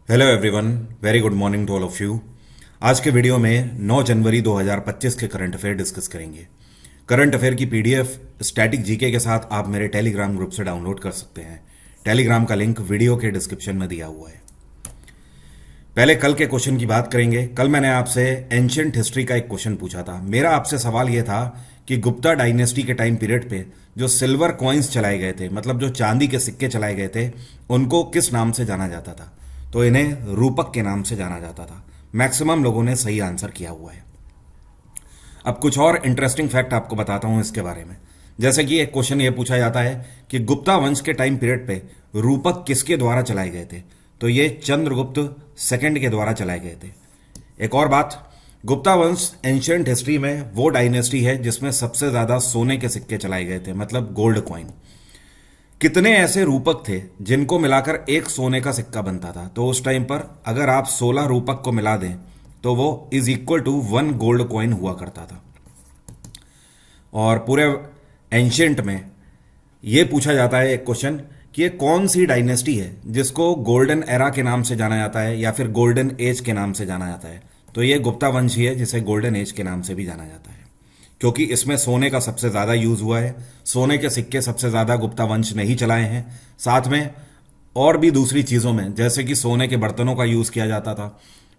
Hello everyone, very good morning to all of you. आज के video में 9 जनवरी 2025 के करंट अफेयर डिस्कस करेंगे। करंट अफेयर की पीडीएफ स्टैटिक जीके के साथ आप मेरे टेलीग्राम ग्रुप से डाउनलोड कर सकते हैं। टेलीग्राम का लिंक वीडियो के डिस्क्रिप्शन में दिया हुआ है। पहले कल के क्वेश्चन की बात करेंगे। कल मैंने आपसे एंशियंट हिस्ट्री का एक क्वेश्चन पूछा था। मेरा आपसे सवाल यह था कि गुप्ता डायनेस्टी के टाइम पीरियड पे जो सिल्वर कॉइन्स चलाए गए थे, मतलब जो चांदी के सिक्के चलाए गए थे, उनको किस नाम से जाना जाता था। तो इन्हें रूपक के नाम से जाना जाता था। मैक्सिमम लोगों ने सही आंसर किया हुआ है। अब कुछ और इंटरेस्टिंग फैक्ट आपको बताता हूं इसके बारे में। जैसे कि एक क्वेश्चन ये पूछा जाता है कि गुप्ता वंश के टाइम पीरियड पे रूपक किसके द्वारा चलाए गए थे। तो ये चंद्रगुप्त सेकंड के द्वारा चलाए गए थे। एक और बात, गुप्ता वंश एंशियंट हिस्ट्री में वो डायनेस्टी है जिसमें सबसे ज्यादा सोने के सिक्के चलाए गए थे, मतलब गोल्ड कॉइन। कितने ऐसे रूपक थे जिनको मिलाकर एक सोने का सिक्का बनता था। तो उस टाइम पर अगर आप 16 रूपक को मिला दें तो वो is equal to 1 gold coin हुआ करता था। और पूरे एंशियंट में ये पूछा जाता है एक क्वेश्चन कि ये कौन सी डायनेस्टी है जिसको गोल्डन एरा के नाम से जाना जाता है या फिर गोल्डन एज के नाम से जाना जाता है। तो ये गुप्ता वंश ही है जिसे गोल्डन एज के नाम से भी जाना जाता है, क्योंकि इसमें सोने का सबसे ज्यादा यूज हुआ है। सोने के सिक्के सबसे ज्यादा गुप्ता वंश ने ही चलाए हैं। साथ में और भी दूसरी चीजों में, जैसे कि सोने के बर्तनों का यूज किया जाता था,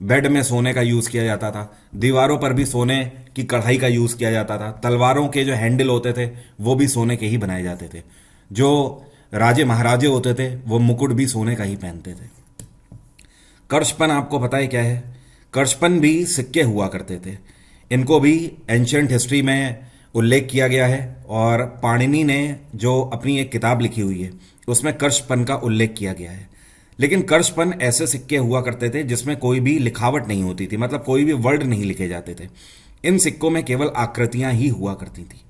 बेड में सोने का यूज किया जाता था, दीवारों पर भी सोने की कढ़ाई का यूज किया जाता था, तलवारों के जो हैंडल होते थे वो भी सोने के ही बनाए जाते थे, जो राजे महाराजे होते थे वो मुकुट भी सोने का ही पहनते थे। कर्षपन आपको पता है क्या है? कर्षपन भी सिक्के हुआ करते थे। इनको भी एंशियंट हिस्ट्री में उल्लेख किया गया है और पाणिनि ने जो अपनी एक किताब लिखी हुई है उसमें कर्षपन का उल्लेख किया गया है। लेकिन कर्षपन ऐसे सिक्के हुआ करते थे जिसमें कोई भी लिखावट नहीं होती थी, मतलब कोई भी वर्ड नहीं लिखे जाते थे। इन सिक्कों में केवल आकृतियां ही हुआ करती थी।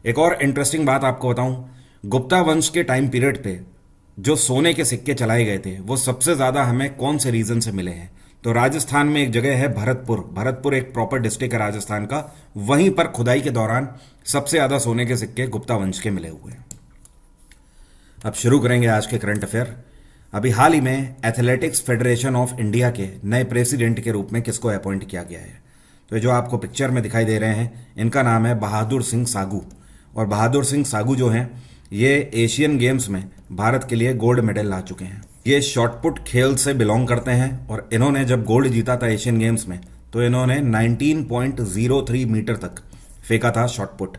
एक और इंटरेस्टिंग बात आपको बताऊं, गुप्ता वंश के टाइम पीरियड पे जो सोने के सिक्के चलाए गए थे वो सबसे ज्यादा हमें कौन से रीजन से मिले हैं। तो राजस्थान में एक जगह है भरतपुर। भरतपुर एक प्रॉपर डिस्ट्रिक्ट है राजस्थान का। वहीं पर खुदाई के दौरान सबसे ज्यादा सोने के सिक्के गुप्ता वंश के मिले हुए हैं। अब शुरू करेंगे आज के करंट अफेयर। अभी हाल ही में एथलेटिक्स फेडरेशन ऑफ इंडिया के नए प्रेसिडेंट के रूप में किसको अपॉइंट किया गया है। तो जो आपको पिक्चर में दिखाई दे रहे हैं इनका नाम है बहादुर सिंह सागू। और बहादुर सिंह सागू जो हैं ये एशियन गेम्स में भारत के लिए गोल्ड मेडल ला चुके हैं। ये शॉटपुट खेल से बिलोंग करते हैं और इन्होंने जब गोल्ड जीता था एशियन गेम्स में तो इन्होंने 19.03 मीटर तक फेंका था शॉटपुट।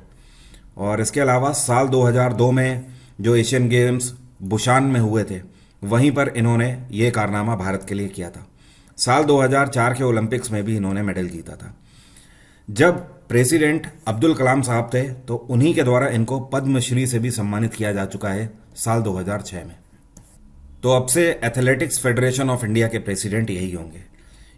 और इसके अलावा साल 2002 में जो एशियन गेम्स बुशान में हुए थे वहीं पर इन्होंने ये कारनामा भारत के लिए किया था। साल 2004 के ओलंपिक्स में भी इन्होंने मेडल जीता था। जब प्रेसिडेंट अब्दुल कलाम साहब थे तो उन्हीं के द्वारा इनको पद्मश्री से भी सम्मानित किया जा चुका है साल 2006 में। तो अब से एथलेटिक्स फेडरेशन ऑफ इंडिया के प्रेसिडेंट यही होंगे।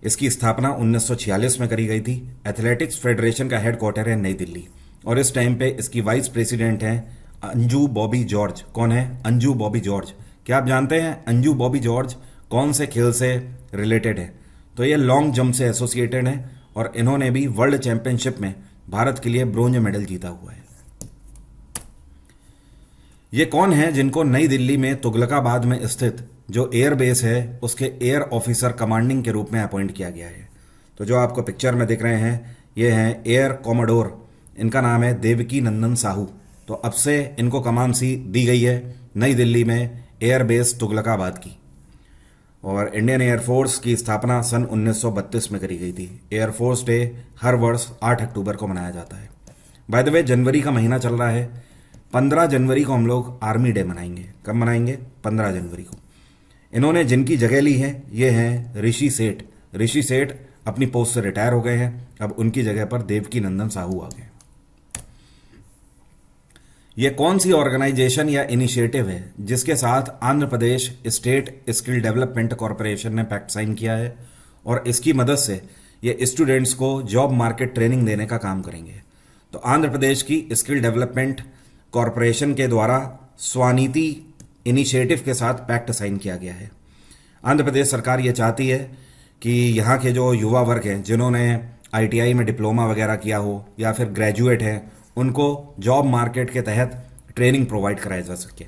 इसकी स्थापना 1946 में करी गई थी। एथलेटिक्स फेडरेशन का हेडक्वार्टर है नई दिल्ली और इस टाइम पे इसकी वाइस प्रेसिडेंट हैं अंजू बॉबी जॉर्ज। कौन है अंजू बॉबी जॉर्ज? क्या आप जानते हैं अंजू बॉबी जॉर्ज कौन से खेल से रिलेटेड है? तो ये लॉन्ग जंप से एसोसिएटेड है और इन्होंने भी वर्ल्ड चैंपियनशिप में भारत के लिए ब्रोंज मेडल जीता हुआ है। ये कौन है जिनको नई दिल्ली में तुगलकाबाद में स्थित जो एयर बेस है उसके एयर ऑफिसर कमांडिंग के रूप में अपॉइंट किया गया है? तो जो आपको पिक्चर में दिख रहे हैं ये हैं एयर कॉमोडोर। इनका नाम है देवकी नंदन साहू। तो अब से इनको कमान सी दी गई है नई दिल्ली में एयर बेस तुगलकाबाद की। और इंडियन एयरफोर्स की स्थापना सन 1932 में करी गई थी। एयरफोर्स डे हर वर्ष 8 अक्टूबर को मनाया जाता है। बाय द वे जनवरी का महीना चल रहा है। 15 जनवरी को हम लोग आर्मी डे मनाएंगे। कब मनाएंगे? 15 जनवरी को। इन्होंने जिनकी जगह ली है ये हैं ऋषि सेठ। ऋषि सेठ अपनी पोस्ट से रिटायर हो गए हैं। अब उनकी जगह पर देवकी नंदन साहू आ गए। ये कौन सी ऑर्गेनाइजेशन या इनिशिएटिव है जिसके साथ Andhra Pradesh state skill development corporation ने पैक्ट साइन किया है और इसकी मदद से ये स्टूडेंट्स को जॉब मार्केट ट्रेनिंग देने का काम करेंगे? तो आंध्र प्रदेश की स्किल डेवलपमेंट कॉरपोरेशन के द्वारा स्वानीति इनिशिएटिव के साथ पैक्ट साइन किया गया है। आंध्र प्रदेश सरकार ये चाहती है कि यहाँ के जो युवा वर्ग हैं जिन्होंने आईटीआई में डिप्लोमा वगैरह किया हो या फिर ग्रेजुएट हैं उनको जॉब मार्केट के तहत ट्रेनिंग प्रोवाइड कराया जा सके,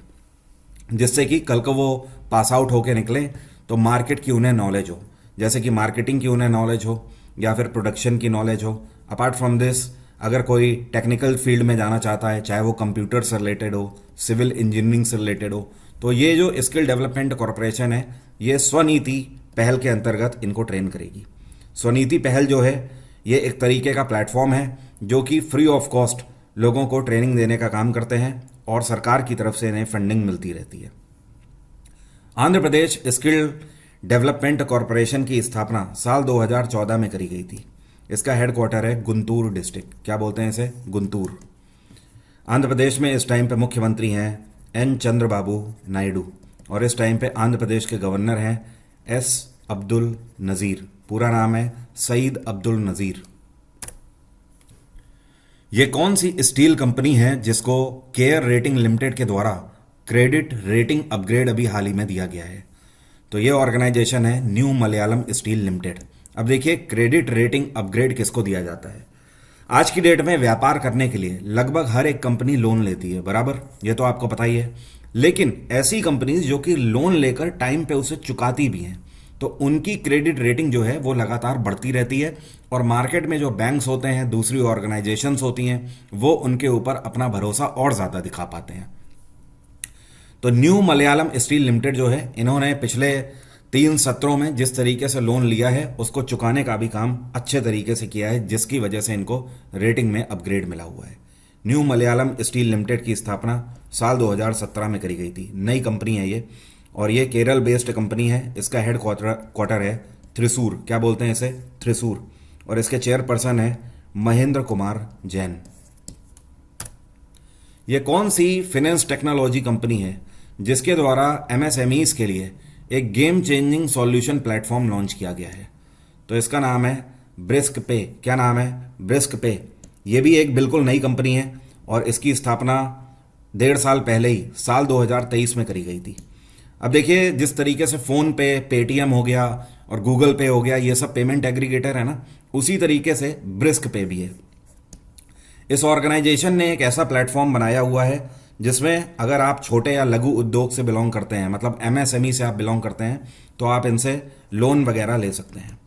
जिससे कि कल को वो पास आउट होकर निकलें तो मार्केट की उन्हें नॉलेज हो, जैसे कि मार्केटिंग की उन्हें नॉलेज हो या फिर प्रोडक्शन की नॉलेज हो। अपार्ट फ्रॉम दिस, अगर कोई टेक्निकल फील्ड में जाना चाहता है, चाहे वो कंप्यूटर से रिलेटेड हो, सिविल इंजीनियरिंग से रिलेटेड हो, तो ये जो स्किल डेवलपमेंट कॉरपोरेशन है, ये स्वनीति पहल के अंतर्गत इनको ट्रेन करेगी। स्वनीति पहल जो है, ये एक तरीके का प्लेटफॉर्म है जो कि फ्री ऑफ कॉस्ट लोगों को ट्रेनिंग देने का काम करते हैं और सरकार की तरफ से इन्हें फंडिंग मिलती रहती है। Andhra Pradesh skill development corporation की स्थापना साल 2014 में करी गई थी। इसका हेडक्वार्टर है गुंटूर डिस्ट्रिक्ट। क्या बोलते हैं इसे? गुंटूर। आंध्र प्रदेश में इस टाइम पे मुख्यमंत्री हैं एन चंद्रबाबू नायडू और इस टाइम पे आंध्र प्रदेश के गवर्नर हैं एस अब्दुल नज़ीर। पूरा नाम है सईद अब्दुल नज़ीर। ये कौन सी स्टील कंपनी है जिसको केयर रेटिंग लिमिटेड के द्वारा क्रेडिट रेटिंग अपग्रेड अभी हाल ही में दिया गया है? तो ये ऑर्गेनाइजेशन है न्यू मलयालम स्टील लिमिटेड। अब देखिए, क्रेडिट रेटिंग अपग्रेड किसको दिया जाता है? आज की डेट में व्यापार करने के लिए लगभग हर एक कंपनी लोन लेती है, बराबर, ये तो आपको पता ही है। लेकिन ऐसी कंपनीज जो कि लोन लेकर टाइम पे उसे चुकाती भी हैं, तो उनकी क्रेडिट रेटिंग जो है वो लगातार बढ़ती रहती है और मार्केट में जो बैंक्स होते हैं, दूसरी ऑर्गेनाइजेशंस होती हैं, वो उनके ऊपर अपना भरोसा और ज़्यादा दिखा पाते हैं। तो न्यू मलयालम स्टील लिमिटेड जो है, इन्होंने पिछले 3 सत्रों में जिस तरीके से लोन लिया है उसको चुकाने का भी काम अच्छे तरीके से किया है, जिसकी वजह से इनको रेटिंग में अपग्रेड मिला हुआ है। न्यू मलयालम स्टील लिमिटेड की स्थापना साल 2017 में करी गई थी। नई कंपनी है ये और ये केरल बेस्ड कंपनी है। इसका हेड क्वार्टर है थ्रिसूर। क्या बोलते हैं इसे? थ्रिसूर। और इसके चेयरपर्सन है महेंद्र कुमार जैन। ये कौन सी फाइनेंस टेक्नोलॉजी कंपनी है जिसके द्वारा एमएसएमईज के लिए एक game changing solution platform launch किया गया है? तो इसका नाम है ब्रिस्क पे। क्या नाम है? ब्रिस्क पे। ये भी एक बिल्कुल नई कंपनी है और इसकी स्थापना 1.5 साल पहले ही साल 2023 में करी गई थी। अब देखिए, जिस तरीके से फोन पे, पेटीएम हो गया और गूगल पे हो गया, ये सब पेमेंट एग्रीगेटर है ना, उसी तरीके से ब्रिस्क पे भी है। इस ऑर्गेनाइजेशन ने एक ऐसा प्लेटफॉर्म बनाया हुआ है जिसमें अगर आप छोटे या लघु उद्योग से बिलोंग करते हैं, मतलब एमएसएमई से आप बिलोंग करते हैं, तो आप इनसे लोन वगैरह ले सकते हैं।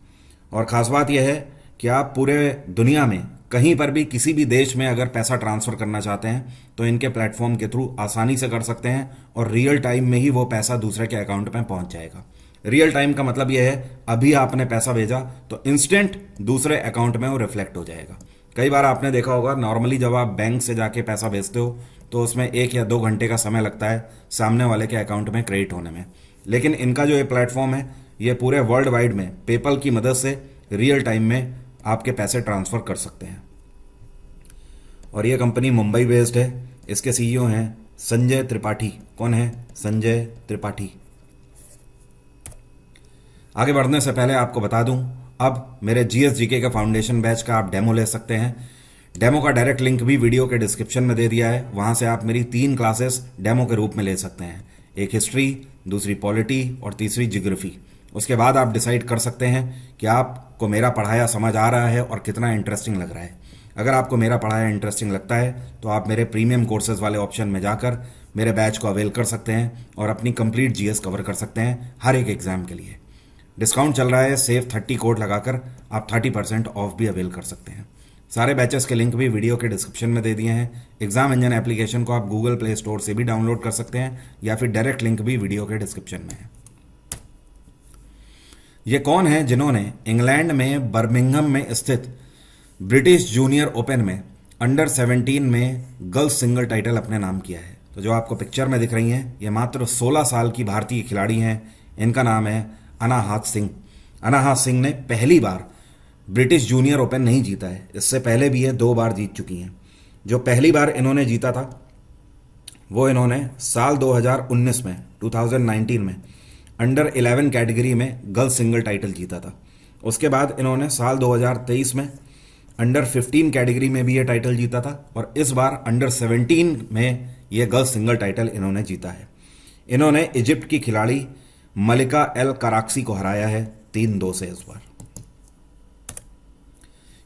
और ख़ास बात यह है कि आप पूरे दुनिया में कहीं पर भी, किसी भी देश में अगर पैसा ट्रांसफ़र करना चाहते हैं तो इनके प्लेटफॉर्म के थ्रू आसानी से कर सकते हैं और रियल टाइम में ही वो पैसा दूसरे के अकाउंट में पहुंच जाएगा। रियल टाइम का मतलब यह है, अभी आपने पैसा भेजा तो इंस्टेंट दूसरे अकाउंट में वो रिफ्लेक्ट हो जाएगा। कई बार आपने देखा होगा, नॉर्मली जब आप बैंक से जाके पैसा भेजते हो तो उसमें 1 या 2 घंटे का समय लगता है सामने वाले के अकाउंट में क्रेडिट होने में। लेकिन इनका जो ये प्लेटफॉर्म है, ये पूरे वर्ल्ड वाइड में पेपल की मदद से रियल टाइम में आपके पैसे ट्रांसफ़र कर सकते हैं। और ये कंपनी मुंबई बेस्ड है। इसके सीईओ हैं संजय त्रिपाठी। कौन है? संजय त्रिपाठी। आगे बढ़ने से पहले आपको बता दूं, अब मेरे जीएसजीके के फाउंडेशन बैच का आप डेमो ले सकते हैं। डेमो का डायरेक्ट लिंक भी वीडियो के डिस्क्रिप्शन में दे दिया है। वहां से आप मेरी 3 क्लासेस डेमो के रूप में ले सकते हैं, एक हिस्ट्री, दूसरी पॉलिटी और तीसरी जियोग्राफी। उसके बाद आप डिसाइड कर सकते हैं कि आपको मेरा पढ़ाया समझ आ रहा है और कितना इंटरेस्टिंग लग रहा है। अगर आपको मेरा पढ़ाया इंटरेस्टिंग लगता है तो आप मेरे प्रीमियम कोर्सेज वाले ऑप्शन में जाकर मेरे बैच को अवेल कर सकते हैं और अपनी कंप्लीट जीएस कवर कर सकते हैं हर एक एग्जाम के लिए। डिस्काउंट चल रहा है, सेव 30 कोड लगाकर आप 30% ऑफ भी अवेल कर सकते हैं। सारे बैचेस के लिंक भी वीडियो के डिस्क्रिप्शन में दे दिए हैं। एग्जाम इंजन एप्लीकेशन को आप गूगल प्ले स्टोर से भी डाउनलोड कर सकते हैं या फिर डायरेक्ट लिंक भी वीडियो के डिस्क्रिप्शन में है। ये कौन है जिन्होंने इंग्लैंड में बर्मिंघम में स्थित ब्रिटिश जूनियर ओपन में अंडर 17 में गर्ल्स सिंगल टाइटल अपने नाम किया है? तो जो आपको पिक्चर में दिख रही हैं, ये मात्र 16 साल की भारतीय खिलाड़ी हैं। इनका नाम है अनाहत सिंह। अनाहत सिंह ने पहली बार ब्रिटिश जूनियर ओपन नहीं जीता है, इससे पहले भी ये 2 बार जीत चुकी हैं। जो पहली बार इन्होंने जीता था वो इन्होंने साल 2019 में 2019 में अंडर 11 कैटेगरी में गर्ल्स सिंगल टाइटल जीता था। उसके बाद इन्होंने साल 2023 में अंडर 15 कैटेगरी में भी ये टाइटल जीता था और इस बार अंडर 17 में ये गर्ल्स सिंगल टाइटल इन्होंने जीता है। इन्होंने इजिप्ट की खिलाड़ी मलिका एल कराक्सी को हराया है 3-2 से इस बार।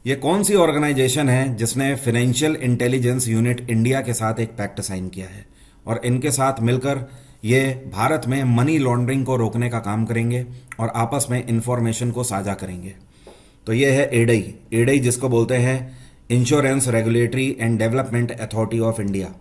ये कौन सी ऑर्गेनाइजेशन है जिसने फाइनेंशियल इंटेलिजेंस यूनिट इंडिया के साथ एक पैक्ट साइन किया है और इनके साथ मिलकर ये भारत में मनी लॉन्ड्रिंग को रोकने का काम करेंगे और आपस में इंफॉर्मेशन को साझा करेंगे। तो ये है एडई। एडई जिसको बोलते हैं insurance regulatory and development authority of India.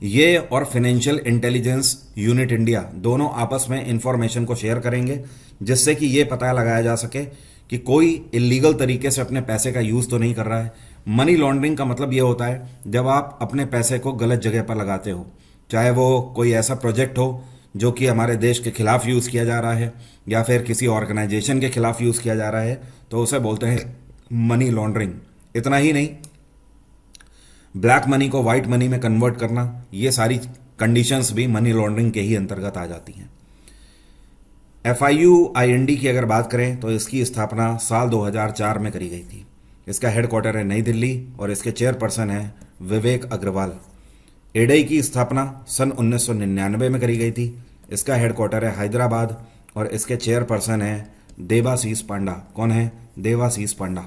ये और फाइनेंशियल इंटेलिजेंस यूनिट इंडिया दोनों आपस में इंफॉर्मेशन को शेयर करेंगे, जिससे कि ये पता लगाया जा सके कि कोई इलीगल तरीके से अपने पैसे का यूज़ तो नहीं कर रहा है। मनी लॉन्ड्रिंग का मतलब ये होता है जब आप अपने पैसे को गलत जगह पर लगाते हो, चाहे वो कोई ऐसा प्रोजेक्ट हो जो कि हमारे देश के खिलाफ यूज़ किया जा रहा है या फिर किसी ऑर्गेनाइजेशन के खिलाफ यूज़ किया जा रहा है, तो उसे बोलते हैं मनी लॉन्ड्रिंग। इतना ही नहीं, ब्लैक मनी को वाइट मनी में कन्वर्ट करना, ये सारी कंडीशंस भी मनी लॉन्ड्रिंग के ही अंतर्गत आ जाती हैं। FIUIND की अगर बात करें तो इसकी स्थापना साल 2004 में करी गई थी। इसका हेडक्वार्टर है नई दिल्ली और इसके चेयरपर्सन है विवेक अग्रवाल। एडई की स्थापना सन 1999 में करी गई थी। इसका हेडक्वार्टर है हैदराबाद और इसके चेयरपर्सन है देवाशीष पांडा। कौन है? देवाशीष पांडा।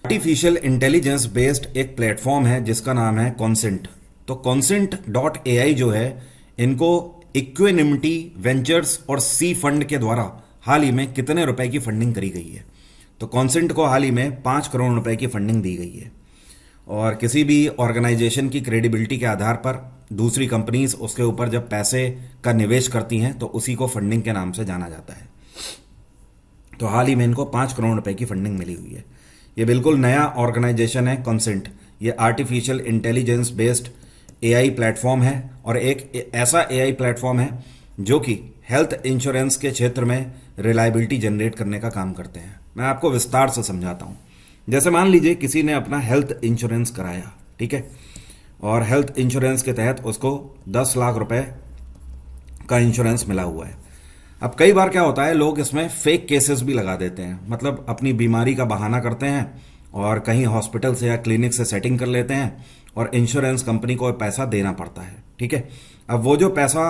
आर्टिफिशियल इंटेलिजेंस बेस्ड एक प्लेटफॉर्म है जिसका नाम है कॉन्सेंट। तो consent.ai जो है, इनको इक्विनिमिटी वेंचर्स और सी फंड के द्वारा हाल ही में कितने रुपए की फंडिंग करी गई है? तो कॉन्सेंट को हाल ही में 5 करोड़ रुपए की फंडिंग दी गई है। और किसी भी ऑर्गेनाइजेशन की क्रेडिबिलिटी के आधार पर दूसरी कंपनीज उसके ऊपर जब पैसे का निवेश करती हैं तो उसी को फंडिंग के नाम से जाना जाता है। तो हाल ही में इनको 5 करोड़ रुपए की फंडिंग मिली हुई है। ये बिल्कुल नया ऑर्गेनाइजेशन है कॉन्सेंट। ये artificial intelligence based AI platform है और एक ऐसा AI प्लेटफॉर्म है जो कि हेल्थ इंश्योरेंस के क्षेत्र में रिलायबिलिटी जनरेट करने का काम करते हैं। मैं आपको विस्तार से समझाता हूँ। जैसे मान लीजिए किसी ने अपना हेल्थ इंश्योरेंस कराया, ठीक है, और हेल्थ इंश्योरेंस के तहत उसको 10 लाख रुपए का इंश्योरेंस मिला हुआ है। अब कई बार क्या होता है, लोग इसमें फेक केसेस भी लगा देते हैं, मतलब अपनी बीमारी का बहाना करते हैं और कहीं हॉस्पिटल से या क्लिनिक से सेटिंग कर लेते हैं और इंश्योरेंस कंपनी को पैसा देना पड़ता है, ठीक है। अब वो जो पैसा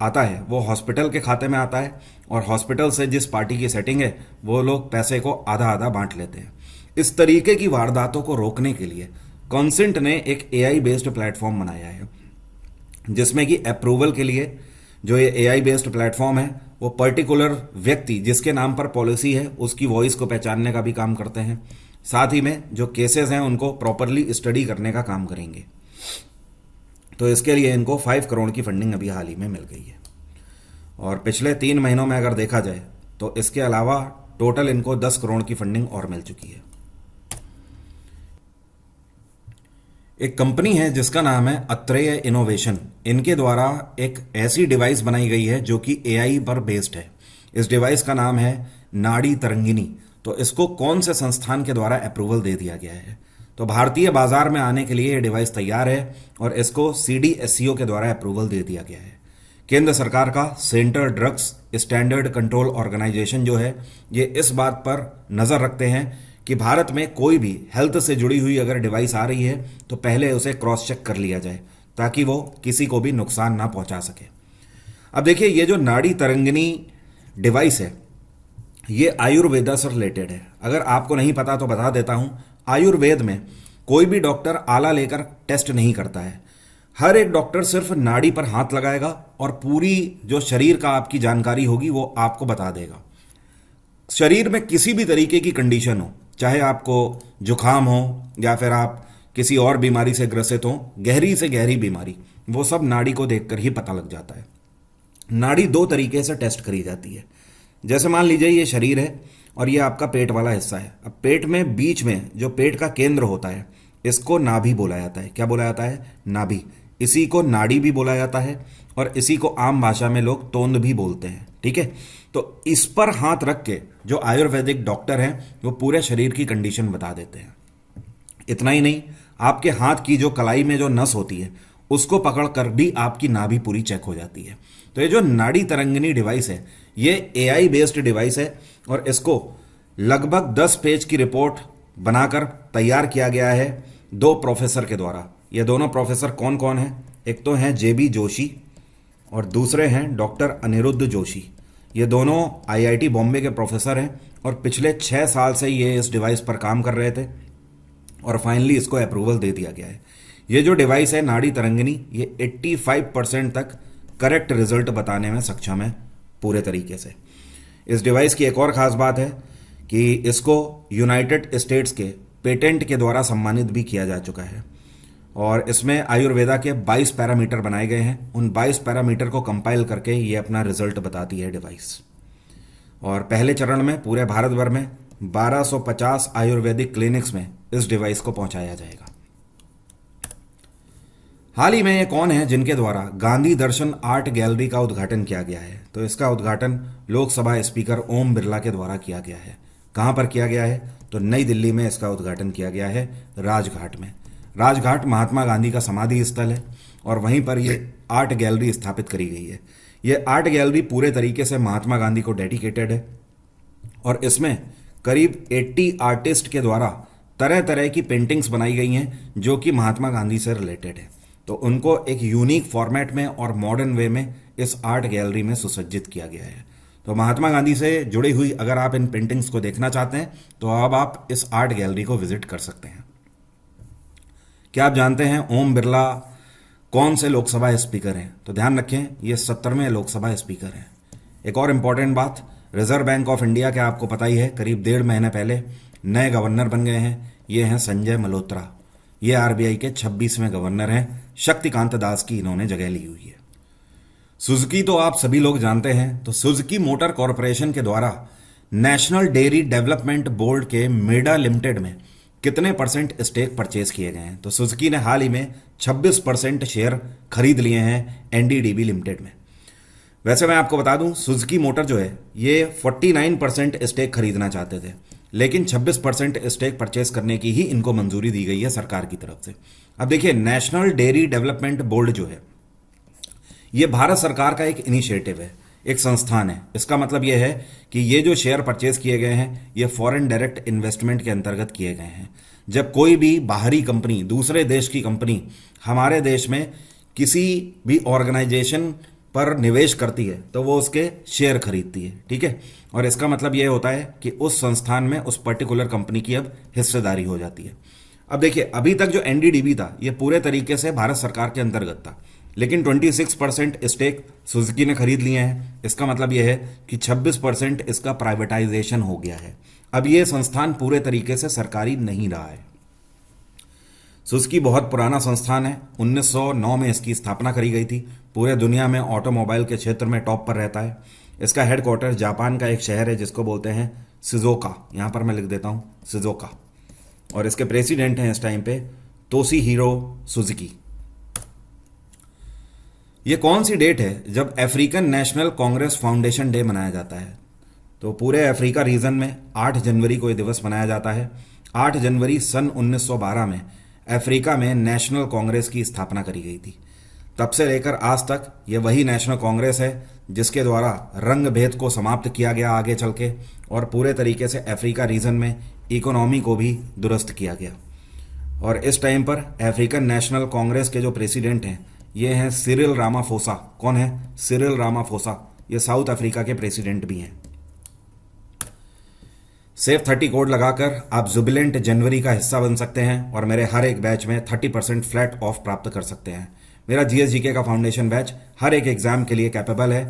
आता है वो हॉस्पिटल के खाते में आता है और हॉस्पिटल से जिस पार्टी की सेटिंग है वो लोग पैसे को आधा आधा बांट लेते हैं। इस तरीके की वारदातों को रोकने के लिए कॉन्सेंट ने एक AI बेस्ड प्लेटफॉर्म बनाया है, जिसमें कि अप्रूवल के लिए जो ये AI बेस्ड प्लेटफॉर्म है वो पर्टिकुलर व्यक्ति जिसके नाम पर पॉलिसी है उसकी वॉइस को पहचानने का भी काम करते हैं। साथ ही में जो केसेस हैं उनको प्रॉपरली स्टडी करने का काम करेंगे। तो इसके लिए इनको 5 करोड़ की फंडिंग अभी हाल ही में मिल गई है और पिछले 3 महीनों में अगर देखा जाए तो इसके अलावा टोटल इनको 10 करोड़ की फंडिंग और मिल चुकी है। एक कंपनी है जिसका नाम है अत्रेय इनोवेशन। इनके द्वारा एक ऐसी डिवाइस बनाई गई है जो कि AI पर बेस्ड है। इस डिवाइस का नाम है नाड़ी तरंगिनी। तो इसको कौन से संस्थान के द्वारा अप्रूवल दे दिया गया है? तो भारतीय बाजार में आने के लिए ये डिवाइस तैयार है और इसको CDSCO के द्वारा अप्रूवल दे दिया गया है। केंद्र सरकार का central drugs standard control organisation जो है, ये इस बात पर नजर रखते हैं कि भारत में कोई भी हेल्थ से जुड़ी हुई अगर डिवाइस आ रही है तो पहले उसे क्रॉस चेक कर लिया जाए ताकि वो किसी को भी नुकसान ना पहुंचा सके। अब देखिए, ये जो नाड़ी तरंगिनी डिवाइस है ये आयुर्वेदा से रिलेटेड है। अगर आपको नहीं पता तो बता देता हूं, आयुर्वेद में कोई भी डॉक्टर आला लेकर टेस्ट नहीं करता है। हर एक डॉक्टर सिर्फ नाड़ी पर हाथ लगाएगा और पूरी जो शरीर का आपकी जानकारी होगी वो आपको बता देगा। शरीर में किसी भी तरीके की कंडीशन हो, चाहे आपको जुकाम हो या फिर आप किसी और बीमारी से ग्रसित हो, गहरी से गहरी बीमारी, वो सब नाड़ी को देखकर ही पता लग जाता है। नाड़ी 2 तरीके से टेस्ट करी जाती है। जैसे मान लीजिए ये शरीर है और ये आपका पेट वाला हिस्सा है। अब पेट में बीच में जो पेट का केंद्र होता है इसको नाभि बोला जाता है। क्या बोला जाता है? नाभि। इसी को नाड़ी भी बोला जाता है और इसी को आम भाषा में लोग तोंद भी बोलते हैं, ठीक है। तो इस पर हाथ रख के जो आयुर्वेदिक डॉक्टर हैं वो पूरे शरीर की कंडीशन बता देते हैं। इतना ही नहीं, आपके हाथ की जो कलाई में जो नस होती है उसको पकड़कर भी आपकी नाभि पूरी चेक हो जाती है। तो ये जो नाड़ी तरंगिनी डिवाइस है ये AI बेस्ड डिवाइस है और इसको लगभग 10 पेज की रिपोर्ट बनाकर तैयार किया गया है 2 प्रोफेसर के द्वारा। ये दोनों प्रोफेसर कौन कौन हैं? एक तो हैं JB जोशी और दूसरे हैं डॉक्टर अनिरुद्ध जोशी। ये दोनों IIT बॉम्बे के प्रोफेसर हैं और पिछले 6 साल से ये इस डिवाइस पर काम कर रहे थे और फाइनली इसको अप्रूवल दे दिया गया है। ये जो डिवाइस है नाड़ी तरंगिनी, ये 85% तक करेक्ट रिजल्ट बताने में सक्षम है पूरे तरीके से। इस डिवाइस की एक और ख़ास बात है कि इसको यूनाइटेड स्टेट्स के पेटेंट के द्वारा सम्मानित भी किया जा चुका है और इसमें आयुर्वेदा के 22 पैरामीटर बनाए गए हैं। उन 22 पैरामीटर को कंपाइल करके ये अपना रिजल्ट बताती है डिवाइस। और पहले चरण में पूरे भारत भर में 1250 आयुर्वेदिक क्लिनिक्स में इस डिवाइस को पहुंचाया जाएगा। हाल ही में ये कौन है जिनके द्वारा गांधी दर्शन आर्ट गैलरी का उद्घाटन किया गया है? तो इसका उद्घाटन लोकसभा स्पीकर ओम बिरला के द्वारा किया गया है। कहां पर किया गया है? तो नई दिल्ली में इसका उद्घाटन किया गया है, राजघाट में। राजघाट महात्मा गांधी का समाधि स्थल है और वहीं पर ये आर्ट गैलरी स्थापित करी गई है। ये आर्ट गैलरी पूरे तरीके से महात्मा गांधी को डेडिकेटेड है और इसमें करीब 80 आर्टिस्ट के द्वारा तरह तरह की पेंटिंग्स बनाई गई हैं जो कि महात्मा गांधी से रिलेटेड है। तो उनको एक यूनिक फॉर्मेट में और मॉडर्न वे में इस आर्ट गैलरी में सुसज्जित किया गया है। तो महात्मा गांधी से जुड़ी हुई अगर आप इन पेंटिंग्स को देखना चाहते हैं तो अब आप इस आर्ट गैलरी को विजिट कर सकते हैं। क्या आप जानते हैं ओम बिरला कौन से लोकसभा स्पीकर हैं? तो ध्यान रखें, ये 70वें लोकसभा स्पीकर हैं। एक और इम्पॉर्टेंट बात, रिजर्व बैंक ऑफ इंडिया के आपको पता ही है करीब 1.5 महीने पहले नए गवर्नर बन गए हैं। ये हैं संजय मल्होत्रा। ये आरबीआई के 26वें गवर्नर हैं। शक्तिकांत दास की इन्होंने जगह ली हुई है। सुजुकी तो आप सभी लोग जानते हैं। तो सुजुकी मोटर कॉरपोरेशन के द्वारा नेशनल डेयरी डेवलपमेंट बोर्ड के मेडा लिमिटेड में कितने परसेंट स्टेक परचेज किए गए हैं? तो सुजुकी ने हाल ही में 26% शेयर खरीद लिए हैं एनडीडीबी लिमिटेड में। वैसे मैं आपको बता दूं, सुजुकी मोटर जो है ये 49% स्टेक खरीदना चाहते थे, लेकिन 26% स्टेक परचेस करने की ही इनको मंजूरी दी गई है सरकार की तरफ से। अब देखिए, नेशनल डेयरी डेवलपमेंट बोर्ड जो है ये भारत सरकार का एक इनिशिएटिव है, एक संस्थान है। इसका मतलब यह है कि ये जो शेयर परचेज किए गए हैं ये फॉरेन डायरेक्ट इन्वेस्टमेंट के अंतर्गत किए गए हैं। जब कोई भी बाहरी कंपनी, दूसरे देश की कंपनी हमारे देश में किसी भी ऑर्गेनाइजेशन पर निवेश करती है तो वो उसके शेयर खरीदती है, ठीक है। और इसका मतलब ये होता है कि उस संस्थान में उस पर्टिकुलर कंपनी की अब हिस्सेदारी हो जाती है। अब देखिए, अभी तक जो एनडीडीबी था ये पूरे तरीके से भारत सरकार के अंतर्गत था, लेकिन 26% स्टेक सुजुकी ने खरीद लिए हैं। इसका मतलब यह है कि 26% इसका प्राइवेटाइजेशन हो गया है। अब ये संस्थान पूरे तरीके से सरकारी नहीं रहा है। सुजुकी बहुत पुराना संस्थान है। 1909 में इसकी स्थापना करी गई थी। पूरे दुनिया में ऑटोमोबाइल के क्षेत्र में टॉप पर रहता है। इसका हेडक्वार्टर जापान का एक शहर है जिसको बोलते हैं शिजुओका। यहां पर मैं लिख देता हूं शिजुओका। और इसके प्रेसिडेंट हैं इस टाइम पे तोशिहिरो सुजुकी। ये कौन सी डेट है जब African national Congress foundation day मनाया जाता है? तो पूरे अफ्रीका रीजन में 8 जनवरी को यह दिवस मनाया जाता है। 8 जनवरी सन 1912 में अफ्रीका में नेशनल कांग्रेस की स्थापना करी गई थी। तब से लेकर आज तक ये वही नेशनल कांग्रेस है जिसके द्वारा रंग भेद को समाप्त किया गया आगे चल के, और पूरे तरीके से अफ्रीका रीजन में इकोनॉमी को भी दुरुस्त किया गया। और इस टाइम पर अफ्रीकन नेशनल कांग्रेस के जो प्रेसिडेंट हैं ये हैं सिरिल रामाफोसा। कौन है? Cyril Ramaphosa. ये साउथ अफ्रीका के प्रेसिडेंट भी हैं। सेफ 30 कोड लगाकर आप जुबिलेंट जनवरी का हिस्सा बन सकते हैं और मेरे हर एक बैच में 30% फ्लैट ऑफ प्राप्त कर सकते हैं। मेरा जीएसजीके का फाउंडेशन बैच हर एक एग्जाम के लिए कैपेबल है।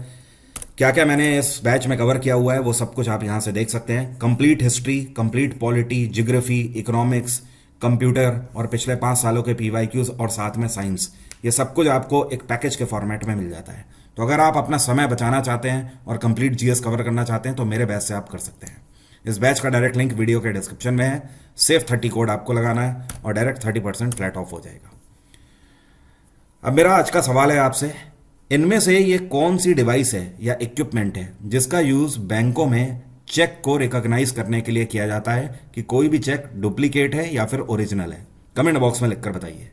क्या क्या मैंने इस बैच में कवर किया हुआ है वो सब कुछ आप यहां से देख सकते हैं। Complete history, complete polity, geography, economics, computer और पिछले 5 सालों के पीवाईक्यूज और साथ में साइंस, ये सब कुछ आपको एक पैकेज के फॉर्मेट में मिल जाता है। तो अगर आप अपना समय बचाना चाहते हैं और कंप्लीट जीएस कवर करना चाहते हैं तो मेरे बैच से आप कर सकते हैं। इस बैच का डायरेक्ट लिंक वीडियो के डिस्क्रिप्शन में है। सेफ 30 कोड आपको लगाना है और डायरेक्ट 30% फ्लैट ऑफ हो जाएगा। अब मेरा आज का सवाल है आपसे, इनमें से ये कौन सी डिवाइस है या इक्विपमेंट है जिसका यूज बैंकों में चेक को रिकॉग्नाइज करने के लिए किया जाता है कि कोई भी चेक डुप्लीकेट है या फिर ओरिजिनल है? कमेंट बॉक्स में लिखकर बताइए।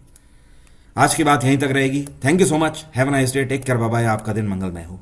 आज की बात यहीं तक रहेगी। Thank you so much. Have a nice day. Take care. Bye bye. आपका दिन मंगलमय हो।